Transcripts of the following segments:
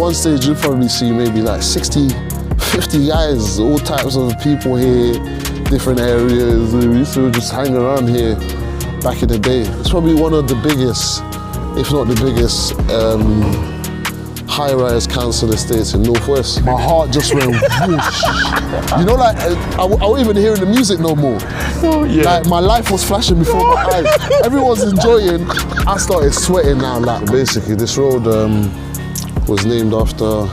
one stage you'll probably see maybe like 60, 50 guys, all types of people here, different areas. We used to just hang around here back in the day. It's probably one of the biggest, if not the biggest, high-rise council estates in Northwest. My heart just went whoosh. You know, like, I wasn't even hearing the music no more. Oh, yeah. Like, my life was flashing before my eyes. Everyone's enjoying. I started sweating now. Like, basically, this road was named after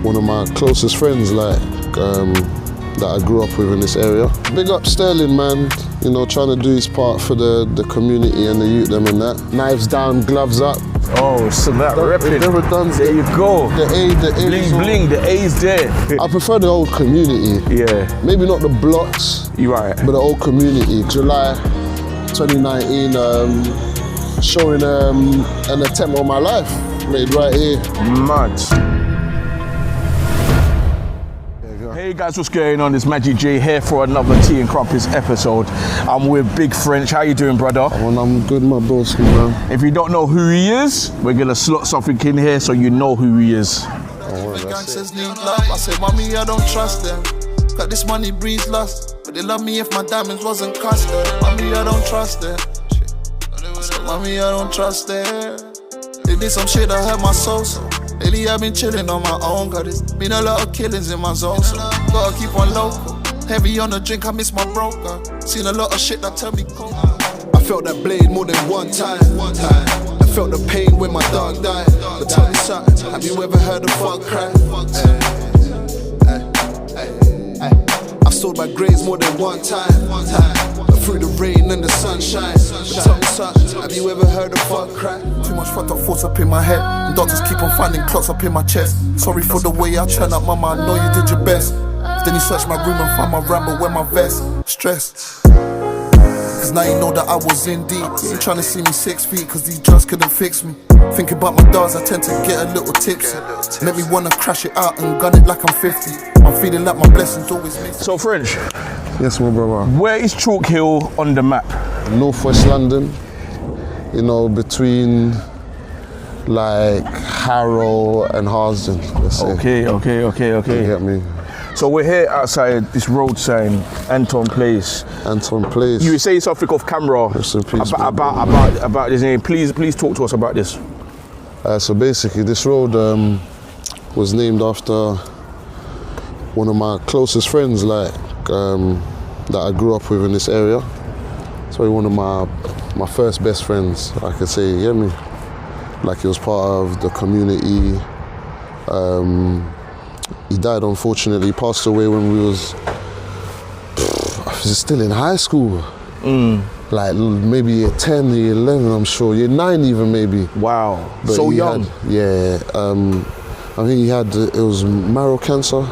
one of my closest friends, like, that I grew up with in this area. Big up Sterling, man. You know, trying to do his part for the community and the youth them and that. Knives down, gloves up. Oh, so that repping. Never done. There you go. The A. Bling, bling, the A's there. I prefer the old community. Yeah. Maybe not the blocks. You're right. But the old community. July 2019, showing an attempt on my life made right here. Mad. Hey guys, what's going on? It's Magic J here for another Tea and Crumpets episode. I'm with Big French. How you doing, brother? Well, I'm good, my broski, man. If you don't know who he is, we're gonna slot something in here so you know who he is. The gangsters need love. I said, mommy, I don't trust them. Got this money breeds lust, but they love me if my diamonds wasn't custom. Mommy, I don't trust them. I said, mommy, I don't trust them. They did some shit that hurt my soul, so lately I've been chilling on my own. Got it's been a lot of killings in my zone, so gotta keep on local. Heavy on the drink, I miss my broker. Seen a lot of shit that tell me cold. I felt that blade more than one time. I felt the pain when my dog died. But tell me something, have you ever heard a fuck cry? I've sold my grades more than one time. Through the rain and the sunshine. But tell me something, have you ever heard a fuck cry? Too much fucked up thoughts up in my head. And doctors keep on finding clots up in my chest. Sorry for the way I turn up, mama, I know you did your best. Then you search my room and find my ramble, wear my vest. Stress. Cause now you know that I was in deep. You trying to see me 6 feet cause these drugs couldn't fix me. Thinking about my dogs, I tend to get a little tipsy. Make me wanna crash it out and gun it like I'm 50. I'm feeling like my blessings always miss. So French, Yes, my brother. where is CHALKHILL on the map? Northwest London, you know, between like Harrow and Harsden, let's say. Okay. You get me? So we're here outside this road sign, Anton Place. Anton Place. You were saying something off camera Rest in peace, about this name. Please talk to us about this. So basically, this road was named after one of my closest friends, like that I grew up with in this area. So one of my first best friends, I could say. You get me? Like he was part of the community. He died, unfortunately. He passed away when I was still in high school. Like maybe year 10, year 11, I'm sure. Year 9 even, maybe. Wow, But so he young. I think he had, it was marrow cancer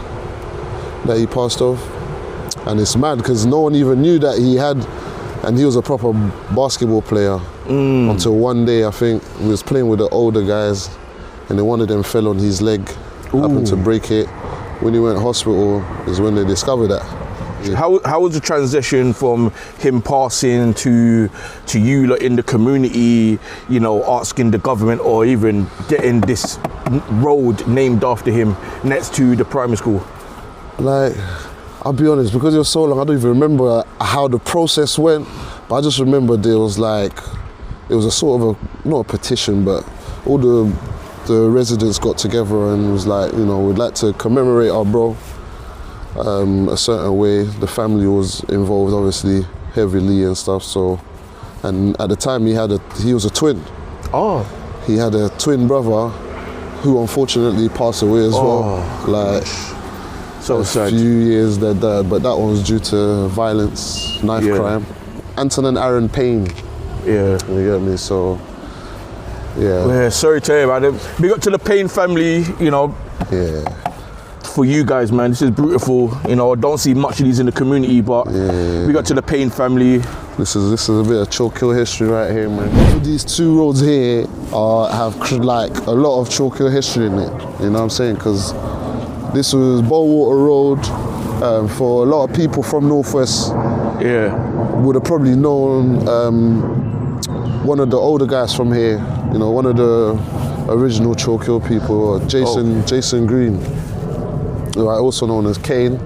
that he passed of. And it's mad because no one even knew that he had, and he was a proper basketball player. Until one day, I think, he was playing with the older guys and then one of them fell on his leg, happened to break it. When he went to hospital is when they discovered that. Yeah. How was the transition from him passing to you like, in the community, you know, asking the government or even getting this road named after him next to the primary school? Like, I'll be honest, because it was so long, I don't even remember how the process went, but I just remember there was like, it was a sort of a, not a petition, but all the residents got together and was like, you know, we'd like to commemorate our bro a certain way. The family was involved obviously heavily and stuff, so, and at the time he was a twin. Oh. He had a twin brother who unfortunately passed away as well. Like, so a sad. few years they died, but that one was due to violence, knife crime. Anton and Aaron Payne. Yeah. You get me? So, yeah. Yeah, sorry to hear about it. Big up to the Payne family, you know. Yeah. For you guys, man, this is beautiful. You know, I don't see much of these in the community, but big up to the Payne family. This is a bit of CHALKHILL history right here, man. These two roads here have like a lot of CHALKHILL history in it. You know what I'm saying? Because this was Bowater Road. For a lot of people from Northwest, would have probably known one of the older guys from here. You know, one of the original CHALKHILL people, Jason Green, like also known as Kane.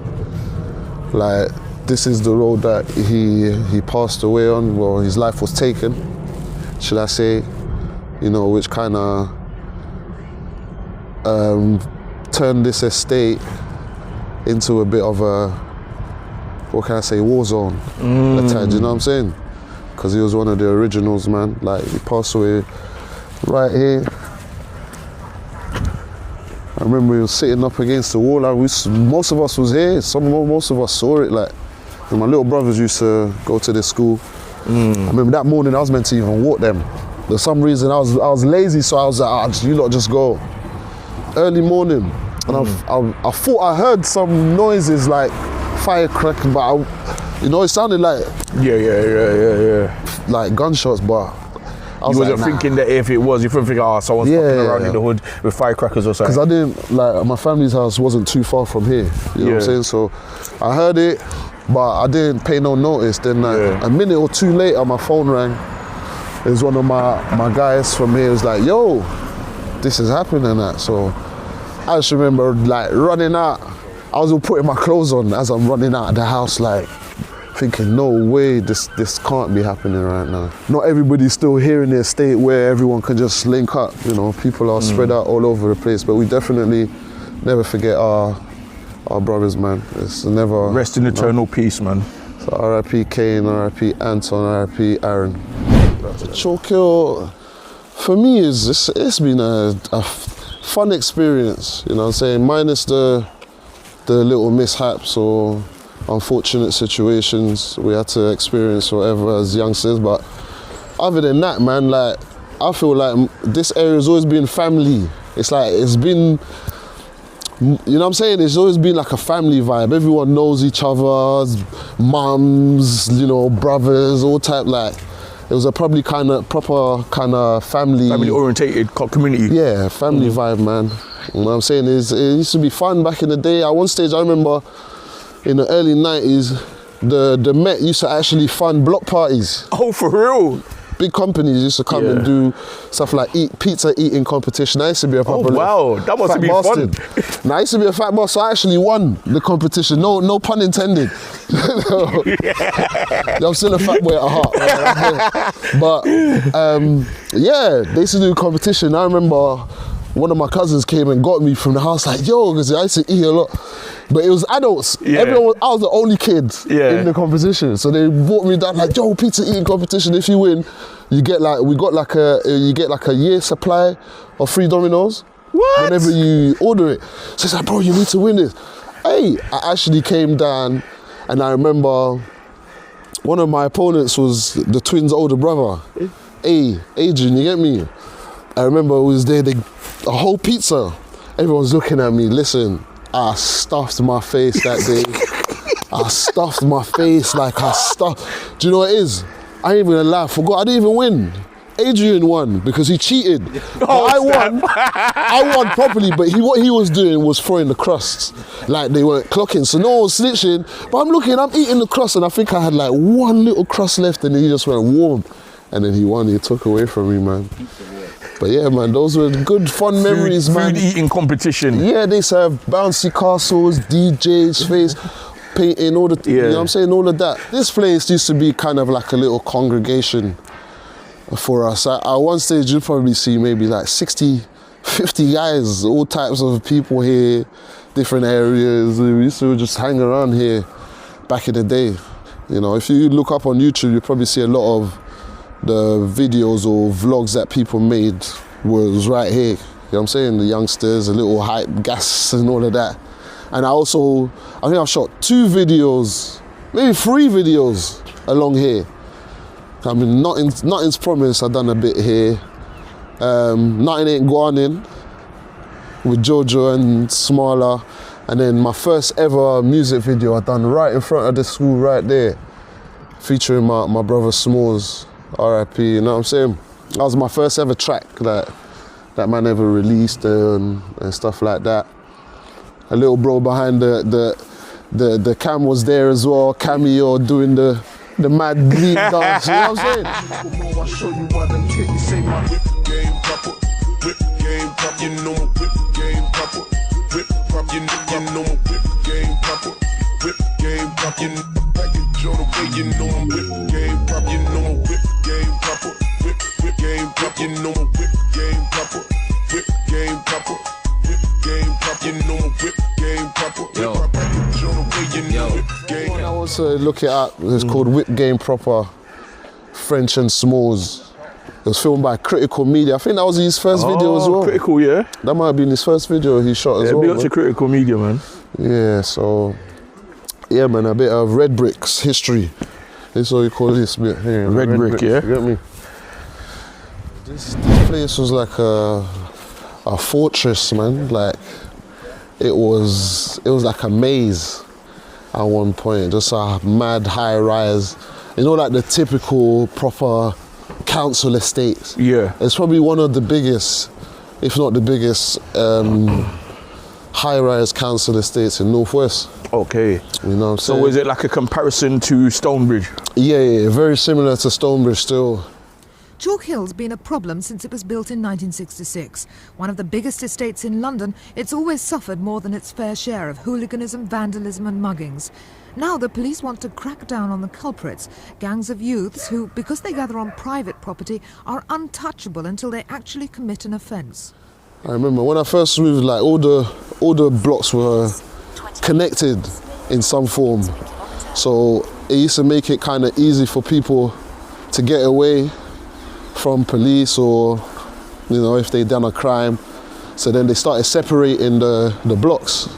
Like, this is the road that he passed away on, well, his life was taken, should I say, you know, which kind of turned this estate into a bit of a, what can I say, war zone. At times, you know what I'm saying? Because he was one of the originals, man. Like, he passed away right here. I remember he was sitting up against the wall. Like, most of us was here. Most of us saw it. Like, and my little brothers used to go to this school. I remember that morning I was meant to even walk them. For some reason I was lazy, so I was like, you lot just go. Early morning, and I thought I heard some noises like firecrackers, but you know, it sounded like like gunshots, but I was wasn't thinking that if it was, you couldn't think, someone's fucking around in the hood with firecrackers or something. Because I didn't, like, my family's house wasn't too far from here, you know what I'm saying? So I heard it, but I didn't pay no notice. Then a minute or two later, my phone rang. It was one of my guys from here. Was like, yo, this is happening and that. So I just remember like running out. I was all putting my clothes on as I'm running out of the house, like thinking, no way, this can't be happening right now. Not everybody's still here in the estate where everyone can just link up, you know, people are spread out all over the place, but we definitely never forget our brothers, man. It's never... Rest in eternal peace, man. So R.I.P. Kane, R.I.P. Anton, R.I.P. Aaron. CHALKHILL, for me, it's been a fun experience, you know what I'm saying, minus the little mishaps or unfortunate situations we had to experience or whatever as youngsters, but other than that, man, like, I feel like this area's always been family. It's like, it's been, you know what I'm saying, it's always been like a family vibe. Everyone knows each other's mums, you know, brothers, all type, like, it was a probably proper kind of family orientated community. Yeah, family vibe, man. You know what I'm saying? It used to be fun back in the day. At one stage, I remember in the early 90s, the Met used to actually fund block parties. Oh, for real? Big companies used to come and do stuff like pizza eating competition. I used to be a proper that must have been bastard. fun. Now, I used to be a fat boss, so I actually won the competition. No pun intended. I'm still a fat boy at heart. Right? But yeah, they used to do a competition. I remember one of my cousins came and got me from the house, like, yo, because I used to eat a lot. But it was adults. I was the only kid in the competition. So they brought me down like, yo, pizza eating competition. If you win, you get like, you get like a year supply of free Dominoes. What? Whenever you order it. So it's like, bro, you need to win this. Hey, I actually came down and I remember one of my opponents was the twins' older brother. Hey, Adrian, you get me? I remember it was there, a whole pizza. Everyone's looking at me. Listen, I stuffed my face that day. I stuffed my face like I stuffed. Do you know what it is? I ain't even gonna lie, I forgot I didn't even win. Adrian won because he cheated. I won properly, but what he was doing was throwing the crusts. Like they weren't clocking, so no one was snitching. But I'm eating the crust and I think I had like one little crust left and then he just went warm. And then he won, he took away from me, man. But yeah, man, those were good, fun memories, man. Food eating competition. Yeah, they used to have bouncy castles, DJs, face painting, all the, you know what I'm saying, all of that. This place used to be kind of like a little congregation for us. At one stage, you'd probably see maybe like 60, 50 guys, all types of people here, different areas. We used to just hang around here back in the day. You know, if you look up on YouTube, you probably see a lot of the videos or vlogs that people made was right here. You know what I'm saying? The youngsters, a little hype, gas and all of that. And I think I've shot 2 videos, maybe 3 videos along here. I mean, Nothing's Promised, I've done a bit here. Nothing Ain't Growning with Jojo and Smaller. And then my first ever music video I done right in front of the school right there, featuring my brother Smalls. R.I.P. You know what I'm saying? That was my first ever track that man ever released and stuff like that. A little bro behind the cam was there as well, cameo doing the mad lead dance. You know what I'm saying? whip game proper. You know my whip game proper. Whip proper. You know my whip game proper. Whip game proper. You know package on the way. You know my whip game proper. You know my whip game proper. Whip game proper. You know my whip game proper. Whip game proper. Whip game proper. You know my whip game proper. Yo. Package on the way. You know whip game. I want to look it up. It's called Whip Game Proper, French and Smalls. It was filmed by Critical Media. I think that was his first video as well. Critical, yeah. That might have been his first video he shot as well. Big up to Critical Media, man. Yeah, so yeah, man, a bit of Red Brick's history. This is what you call this bit here. Red Brick, yeah. You get me? This place was like a fortress, man. Like it was like a maze at one point. Just a mad high rise. You know, like the typical proper council estates. Yeah. It's probably one of the biggest, if not the biggest, high-rise council estates in Northwest. Okay. You know what I'm saying? So is it like a comparison to Stonebridge? Yeah, very similar to Stonebridge still. CHALKHILL's been a problem since it was built in 1966. One of the biggest estates in London, it's always suffered more than its fair share of hooliganism, vandalism and muggings. Now the police want to crack down on the culprits, gangs of youths who, because they gather on private property, are untouchable until they actually commit an offence. I remember when I first moved, like all the blocks were connected in some form. So it used to make it kind of easy for people to get away from police, or you know, if they done a crime. So then they started separating the blocks,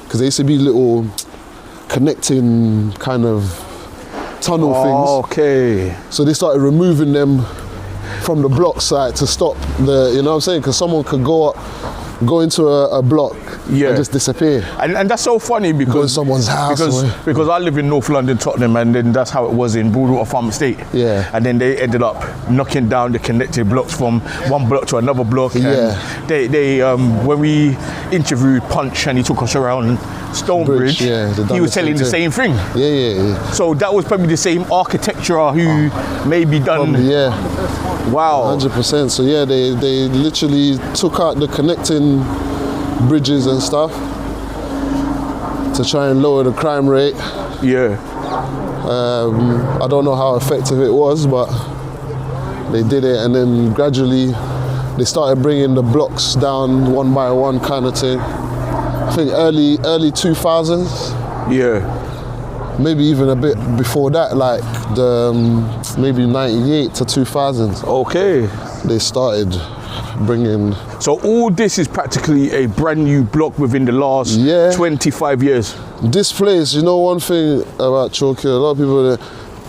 because there used to be little connecting kind of tunnel things. Okay. So they started removing them from the block side to stop the, you know what I'm saying? Because someone could go into a block and just disappear. And that's so funny because go in someone's house. Because I live in North London, Tottenham, and then that's how it was in Broadwater Farm Estate. Yeah. And then they ended up knocking down the connected blocks from one block to another block. Yeah. And they when we interviewed Punch and he took us around Stonebridge, he was telling the same thing. Yeah. So that was probably the same architecture who maybe done. Probably, yeah. Wow. 100%. So yeah, they literally took out the connecting bridges and stuff to try and lower the crime rate. Yeah. I don't know how effective it was, but they did it, and then gradually they started bringing the blocks down one by one, kind of thing. I think early 2000s. Yeah. Maybe even a bit before that, like the maybe 98 to 2000s. Okay. They started bringing. So all this is practically a brand new block within the last 25 years. This place, you know, one thing about CHALKHILL, a lot of people,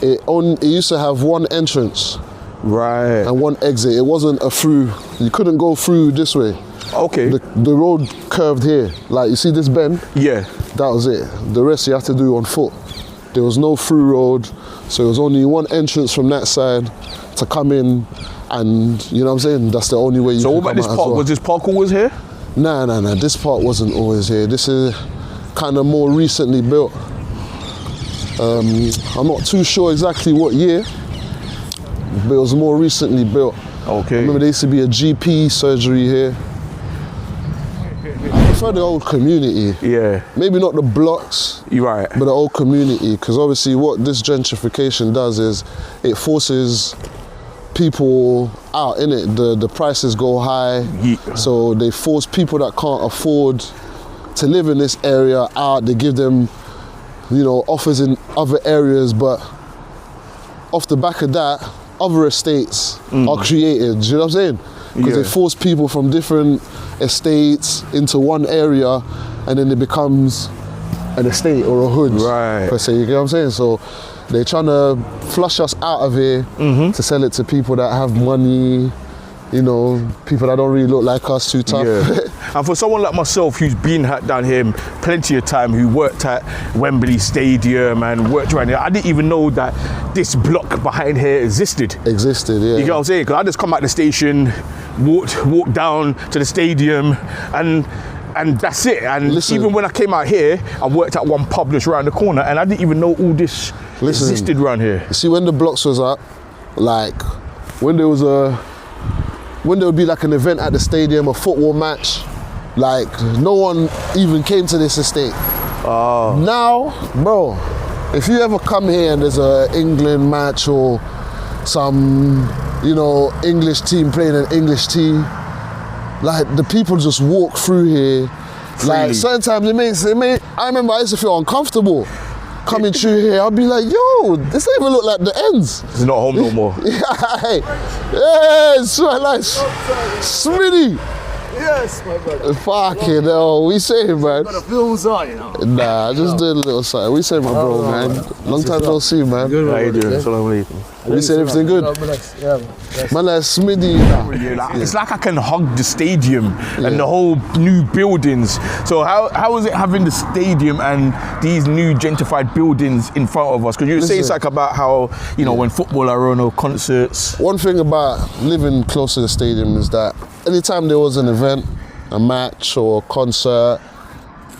it used to have one entrance, right, and one exit. It wasn't a through. You couldn't go through this way. Okay. The road curved here. Like you see this bend? Yeah. That was it. The rest you have to do on foot. There was no through road, so it was only one entrance from that side to come in, and you know what I'm saying? That's the only way you can come out. So what about this park? well. Was this park always here? Nah. This part wasn't always here. This is kind of more recently built. I'm not too sure exactly what year, but it was more recently built. Okay. I remember there used to be a GP surgery here. I prefer the old community. Yeah. Maybe not the blocks. You're right. But the old community, because obviously what this gentrification does is it forces people out, innit? The prices go high, so they force people that can't afford to live in this area out. They give them, you know, offers in other areas, but off the back of that, other estates are created. Do you know what I'm saying? Because they force people from different estates into one area, and then it becomes an estate or a hood, right, per se. You get what I'm saying? So they're trying to flush us out of here to sell it to people that have money, you know, people that don't really look like us, too tough. Yeah. And for someone like myself who's been down here plenty of time, who worked at Wembley Stadium and worked around here, I didn't even know that this block behind here existed. Yeah. You get what I'm saying? Because I just come out the station, walked down to the stadium, and that's it. And even when I came out here, I worked at one pub just around the corner, and I didn't even know all this existed around here. See, when the blocks was up, like when there was a when there would be like an event at the stadium, a football match, like no one even came to this estate. Now, bro, if you ever come here and there's a England match or some, you know, English team playing an English team, like the people just walk through here. Like sometimes it makes, I remember I used to feel uncomfortable coming through here. I'd be like, yo, this don't even look like the ends. It's not home no more. Yeah, it's so nice. Smitty. Yes, my brother. Fucking hell, we say, man. Got a films on, you know. Nah, just do a little something. We say, my bro, man. Long time no see, man. Good, How you doing? Assalamu alaikum. We said everything good. Yeah, Man, like Smitty. It's like I can hug the stadium and the whole new buildings. So how is it having the stadium and these new gentrified buildings in front of us? Because you were saying something about how, you know, when football are on or concerts. One thing about living close to the stadium is that anytime there was an event, a match or a concert,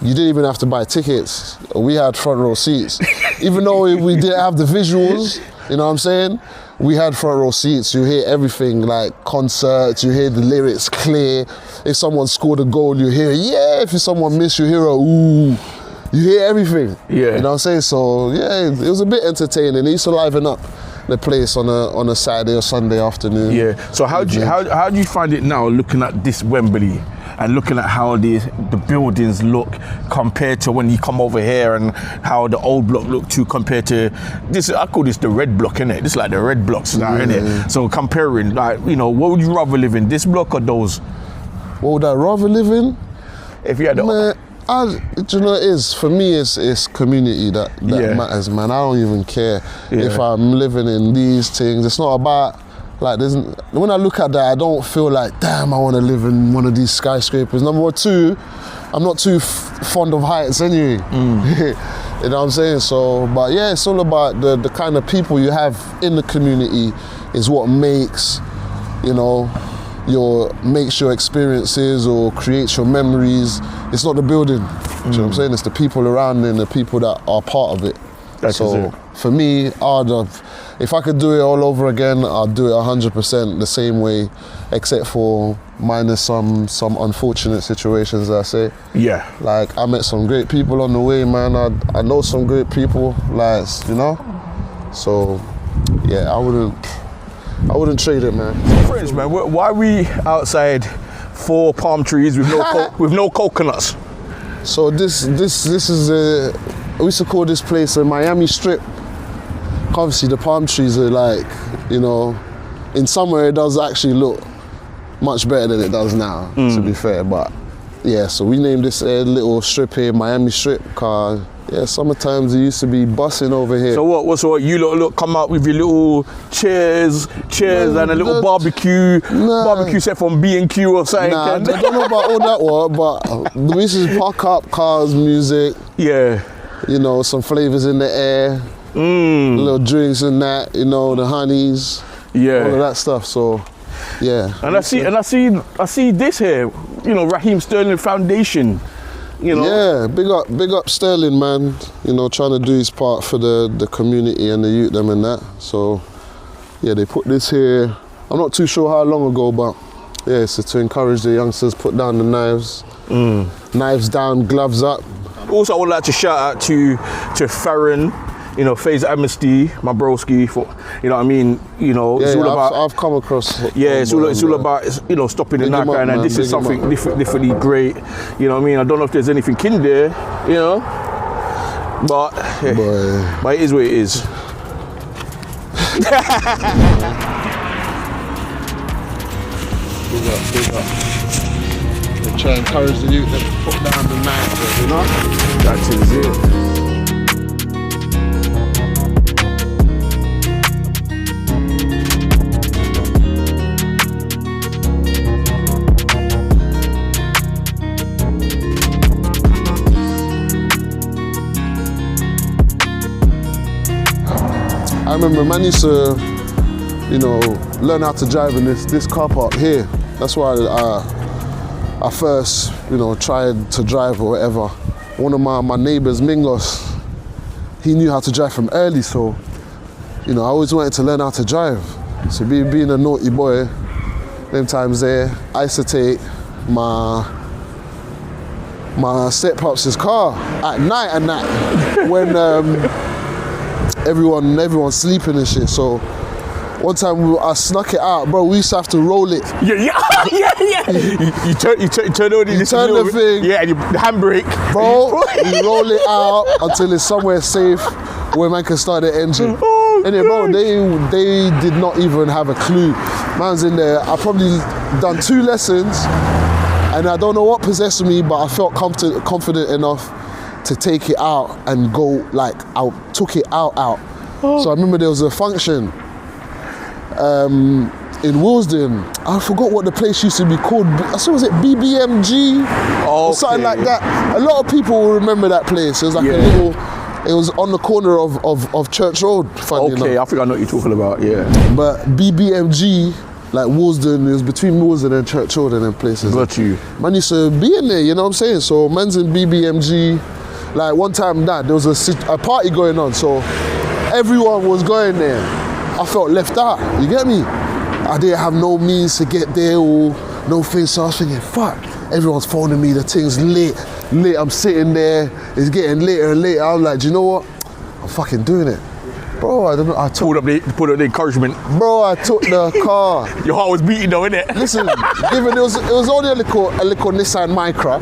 you didn't even have to buy tickets. We had front row seats. Even though we didn't have the visuals, you know what I'm saying? We had front row seats. You hear everything, like concerts, you hear the lyrics clear. If someone scored a goal, you hear, yeah. If someone missed, you hear a ooh. You hear everything. Yeah. You know what I'm saying? So yeah, it was a bit entertaining. It used to liven up the place on a Saturday or Sunday afternoon. Yeah. So how do you find it now, looking at this Wembley and looking at how the buildings look compared to when you come over here, and how the old block looked to compared to this? I call this the red block, innit? This is like the red blocks now, innit? So comparing, like, you know, what would you rather live in, this block or those? What would I rather live in? If you had the Man, do you know what it is? For me, it's community that matters, man. I don't even care if I'm living in these things. It's not about, like, when I look at that, I don't feel like, damn, I want to live in one of these skyscrapers. Number two, I'm not too fond of heights anyway. You know what I'm saying? So, but yeah, it's all about the kind of people you have in the community is what makes, you know, makes your experiences or creates your memories. It's not the building. Do you know what I'm saying? It's the people around and the people that are part of it. So for me, if I could do it all over again, I'd do it 100% the same way, except for minus some unfortunate situations, I say. Yeah. Like, I met some great people on the way, man. I know some great people, like, you know? So, yeah, I wouldn't trade it, man. Friends, man, why are we outside 4 palm trees with no coconuts? So this is we used to call this place a Miami Strip. Obviously the palm trees are like, you know, in summer it does actually look much better than it does now, to be fair. But yeah, so we named this little strip here Miami Strip, cause yeah, summertime it used to be bussing over here. So what you look come out with your little chairs and a little barbecue set from B&Q or something? Nah, I don't know about all that work, but we used to park up cars, music. Yeah. You know, some flavors in the air. Little drinks and that, you know, the honeys. Yeah. All of that stuff, so yeah. And I see this here, you know, Raheem Sterling Foundation. You know? Yeah, big up Sterling, man. You know, trying to do his part for the community and the youth them and that. So yeah, they put this here. I'm not too sure how long ago, but yeah, so to encourage the youngsters, put down the knives. Knives down, gloves up. Also, I would like to shout out to Farron, you know, Theis Amnesty, my broski, for, you know what I mean, you know, yeah, it's all about. I've come across. Yeah, it's all about, you know, stopping the knife, and this is something differently great. You know what I mean? I don't know if there's anything in there, you know, but it is what it is. Big up. They try and encourage the youth to put down the knife, you know? That is it. I remember man used to, you know, learn how to drive in this car park here. That's why I first, you know, tried to drive or whatever. One of my neighbors, Mingos, he knew how to drive from early, so, you know, I always wanted to learn how to drive. So being a naughty boy, you them times there, I used to take my step-pop's car at night and that when everyone's sleeping and shit. So one time I snuck it out, bro. We used to have to roll it. Yeah. You turn on You turn the thing. Yeah, and you handbrake. Bro, you roll it out until it's somewhere safe where man can start the engine. And bro, they did not even have a clue. Man's in there. I probably done 2 lessons, and I don't know what possessed me, but I felt confident enough to take it out and go, like, I took it out. So I remember there was a function in Willesden. I forgot what the place used to be called. I think was it BBMG or something like that. A lot of people will remember that place. It was like a little. It was on the corner of Church Road. Funny enough. I think I know what you're talking about. Yeah. But BBMG, like Willesden, it was between Willesden and Church Road and them places. Got you. Man used to be in there. You know what I'm saying? So man's in BBMG. Like one time, there was a party going on, so everyone was going there. I felt left out, you get me? I didn't have no means to get there or no thing, so I was thinking, fuck, everyone's phoning me, the thing's lit, I'm sitting there, it's getting later and later. I'm like, do you know what? I'm fucking doing it. Bro, I don't know, pulled up the encouragement. Bro, I took the car. Your heart was beating though, innit? Listen, given it was only a little Nissan Micra,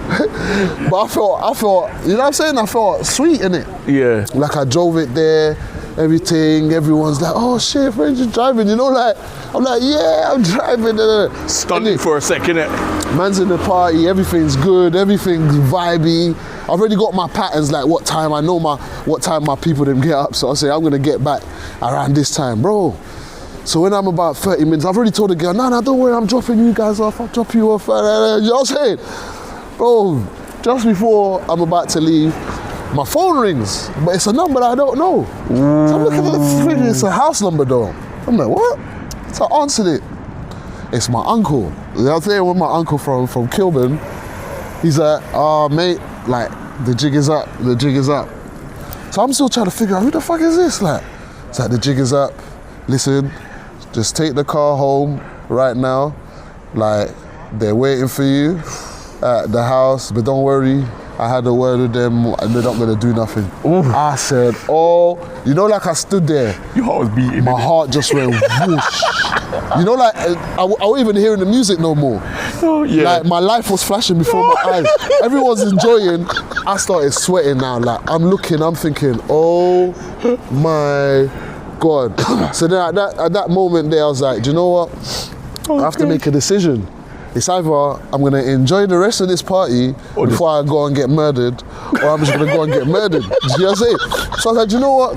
but I felt, you know what I'm saying? I felt sweet in it. Yeah. Like I drove it there, everyone's like, oh shit, friend, you're driving, you know, like, I'm like, yeah, I'm driving. Stunning for a second, innit? Man's in the party, everything's good, everything's vibey. I've already got my patterns, like what time, I know what time my people them get up, so I say I'm gonna get back around this time, bro. So when I'm about 30 minutes, I've already told the girl, nah, don't worry, I'm dropping you guys off, I'll drop you off, you know what I'm saying? Bro, just before I'm about to leave, my phone rings, but it's a number that I don't know. So I'm looking at the thing, it's a house number though. I'm like, what? So I answered it. It's my uncle. You know what I'm saying? With my uncle from Kilburn, he's like, mate, like, the jig is up. So I'm still trying to figure out, who the fuck is this? Like, it's like, the jig is up. Listen, just take the car home right now. Like, they're waiting for you at the house, but don't worry, I had a word with them and they're not gonna do nothing. Ooh. I said, oh, you know, like I stood there. Your heart was beating. My heart just went whoosh. You know, like I wasn't even hearing the music no more. Oh, yeah. Like my life was flashing before my eyes. Everyone's enjoying. I started sweating now. Like I'm looking, I'm thinking, oh my God. So then at that moment there, I was like, do you know what? I have to make a decision. It's either I'm gonna enjoy the rest of this party before I go and get murdered, or I'm just gonna go and get murdered. Do you know what I'm saying? So I was like, do you know what?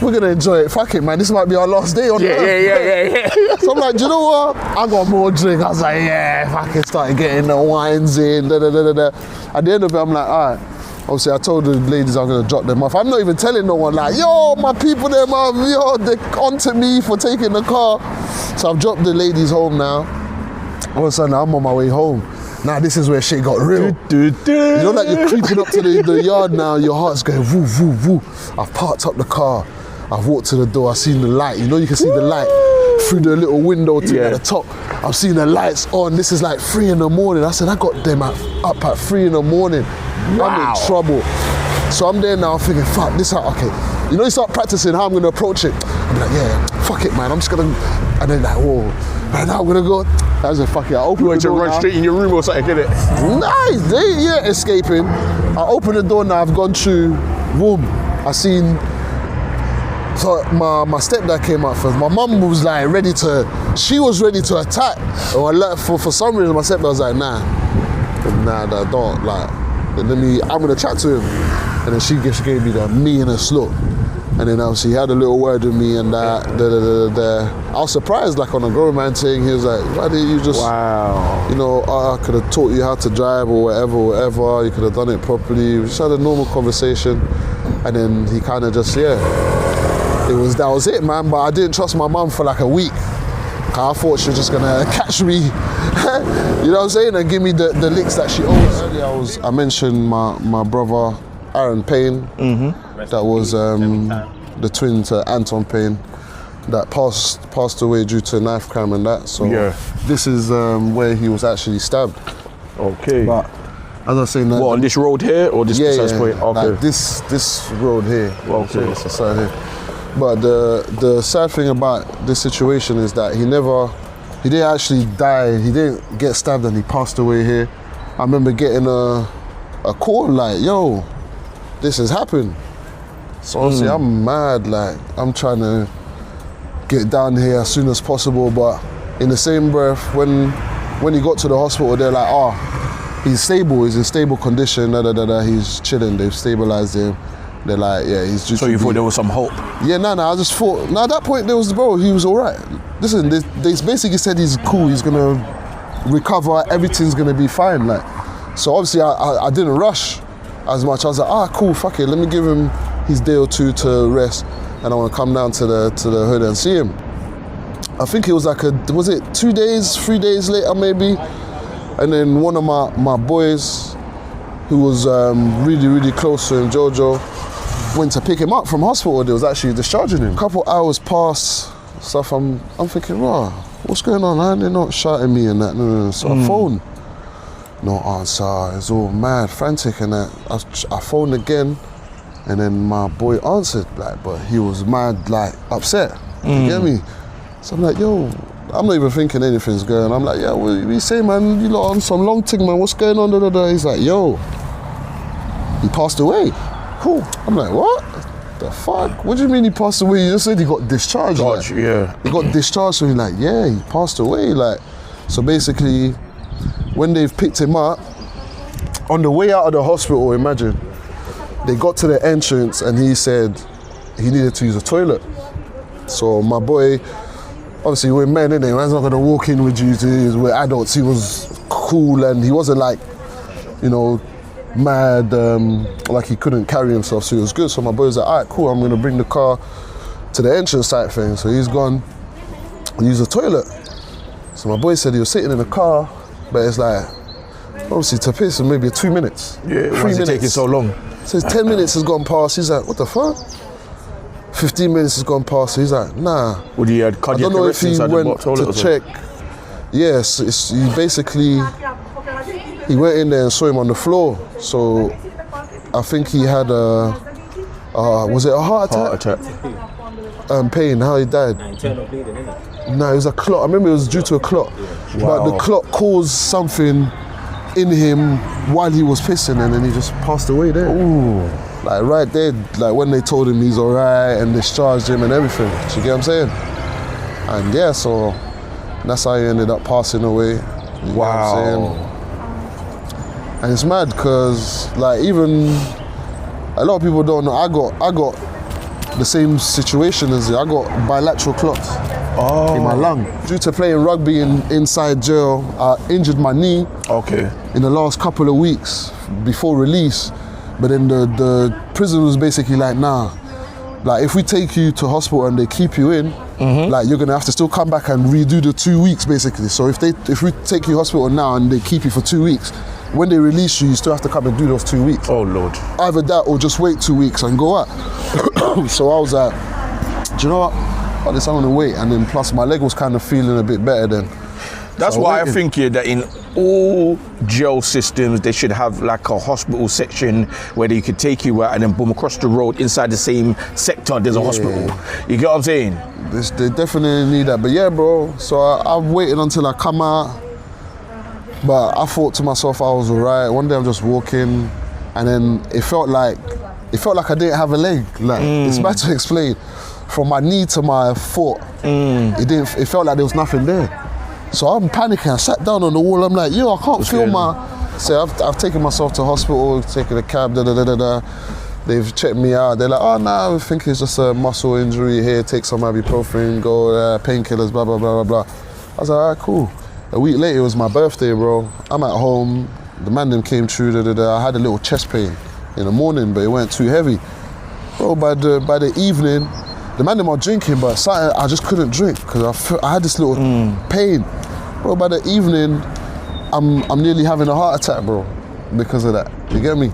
We're gonna enjoy it. Fuck it, man. This might be our last day on earth. Yeah. So I'm like, do you know what? I got more drink. I was like, yeah, fucking started getting the wines in. At the end of it, I'm like, all right. Obviously, I told the ladies I'm gonna drop them off. I'm not even telling no one, like, yo, my people, they're onto me for taking the car. So I've dropped the ladies home now. All of a sudden, I'm on my way home. Now this is where shit got real. You know, like you're creeping up to the yard now, your heart's going woo, woo, woo. I've parked up the car. I've walked to the door, I've seen the light. You know, you can see the light through the little window at the top. I've seen the lights on. This is like 3 in the morning. I said, I got them up at 3 in the morning. Wow. I'm in trouble. So I'm there now thinking, fuck, this out, okay. You know, you start practicing how I'm gonna approach it. I'm like, yeah, fuck it, man. I'm just gonna, and then like, whoa, right now I'm gonna go. I was like, fuck it, I open the door. You want to run straight in your room or something, get it? Nice, they escaping. I open the door now, I've gone through, boom. I seen, so my stepdad came out first. My mum was like she was ready to attack. Or for some reason, my stepdad was like, nah, don't, like, I'm gonna chat to him. And then she gave me the meanest look. And then obviously he had a little word with me and that. I was surprised, like on a grown man thing, he was like, why didn't you just, you know, I could have taught you how to drive or whatever, you could have done it properly. We just had a normal conversation. And then he kind of just, that was it, man. But I didn't trust my mum for like a week. I thought she was just gonna catch me, you know what I'm saying, and give me the licks that she owes. Earlier I mentioned my brother, Aaron Payne, that was the twin to Anton Payne. that passed away due to a knife crime and that. So this is where he was actually stabbed. Okay. But as I was saying, what, on this road here or this precise point? Okay. Like this road here. Okay. It's the side here. But the sad thing about this situation is that he didn't actually die. He didn't get stabbed and he passed away here. I remember getting a call like, yo, this has happened. So obviously I'm mad, like I'm trying to get down here as soon as possible, but in the same breath, when he got to the hospital, they're like, he's stable, he's in stable condition, he's chilling, they've stabilized him. They're like, yeah, he's just... So you thought there was some hope? Yeah, I just thought, at that point, he was all right. Listen, they basically said he's cool, he's gonna recover, everything's gonna be fine, like. So obviously I didn't rush as much. I was like, cool, fuck it, let me give him his day or two to rest, and I want to come down to the hood and see him. I think it was like 3 days later maybe, and then one of my boys, who was really, really close to him, Jojo, went to pick him up from hospital. They was actually discharging him. A couple hours passed, stuff. I'm thinking, what's going on? They're not shouting me and that. No. So I phoned. No answer. It's all mad, frantic and that. I phoned again, and then my boy answered, like, but he was mad, like, upset. You get me? So I'm like, yo, I'm not even thinking anything's going on. I'm like, yeah, what you say, man? You lot on some long thing, man. What's going on? He's like, yo, he passed away. Cool. I'm like, what? The fuck? What do you mean he passed away? You just said he got discharged. Like, yeah. He got discharged, so he's like, yeah, he passed away. Like, so basically, when they've picked him up, on the way out of the hospital, imagine, they got to the entrance and he said he needed to use a toilet. So my boy, obviously we're men, innit? Man's not gonna walk in with you, we're adults. He was cool and he wasn't like, mad, like he couldn't carry himself, so he was good. So my boy was like, all right, cool, I'm gonna bring the car to the entrance type thing. So he's gone and used the toilet. So my boy said he was sitting in the car, but it's like, obviously to piss in maybe 2 minutes. Yeah, why is it taking so long? So 10 minutes has gone past, he's like, what the fuck? 15 minutes has gone past, so he's like, nah. Would he had cardiac arrest inside the toilet? I don't know if he went to check. Yes, he basically, he went in there and saw him on the floor. So I think he had was it a heart attack? Heart attack. Pain, how he died. Internal bleeding, isn't it? No, it was a clot. I remember it was due to a clot. But the clot caused something in him while he was pissing, and then he just passed away there. Ooh. Like right there, like when they told him he's all right and discharged him and everything. Do you get what I'm saying? And yeah, so that's how he ended up passing away. You know what I'm saying? And it's mad because like even a lot of people don't know, I got the same situation as you. I got bilateral clots in my lung. Due to playing rugby inside jail, I injured my knee in the last couple of weeks before release. But then the prison was basically like, nah, like if we take you to hospital and they keep you in, like you're gonna have to still come back and redo the 2 weeks basically. So if we take you to hospital now and they keep you for 2 weeks, when they release you, you still have to come and do those 2 weeks. Oh Lord. Either that or just wait 2 weeks and go out. So I was like, do you know what? I'm gonna wait. And then plus my leg was kind of feeling a bit better then. That's why I think that in all jail systems, they should have like a hospital section where they could take you out and then boom, across the road inside the same sector, there's a hospital. You get what I'm saying? They definitely need that. But yeah, bro, so I've waited until I come out. But I thought to myself I was all right. One day I'm just walking and then it felt like I didn't have a leg. Like it's bad to explain. From my knee to my foot, it felt like there was nothing there. So I'm panicking. I sat down on the wall. I'm like, yo, I can't feel my... So I've taken myself to hospital, taken a cab, They've checked me out. They're like, oh, no, I think it's just a muscle injury here. Take some ibuprofen, go painkillers, blah, blah, blah, blah, blah. I was like, all right, cool. A week later, it was my birthday, bro. I'm at home. The man them came through. I had a little chest pain in the morning, but it weren't too heavy. Bro, by the evening, the man them are drinking, but something I just couldn't drink because I had this little pain. Bro, by the evening, I'm nearly having a heart attack, bro, because of that. You get me?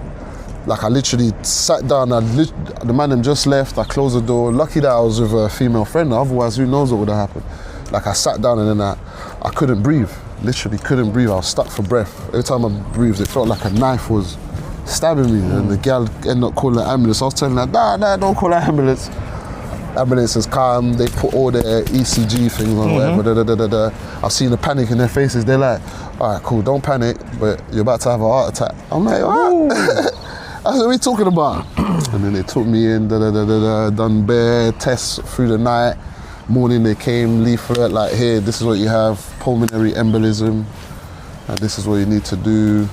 Like I literally sat down, the man them just left, I closed the door. Lucky that I was with a female friend, otherwise who knows what would have happened. Like I sat down and then I couldn't breathe, literally couldn't breathe. I was stuck for breath. Every time I breathed, it felt like a knife was stabbing me, and the girl ended up calling the ambulance. I was telling her, nah, don't call the ambulance. Ambulance has come, they put all their ECG things on, whatever, I've seen the panic in their faces. They're like, all right, cool, don't panic, but you're about to have a heart attack. I'm like, what? That's what we talking about. And then they took me in, done bare tests through the night. Morning they came, leaflet, like, here, this is what you have, pulmonary embolism, and this is what you need to do.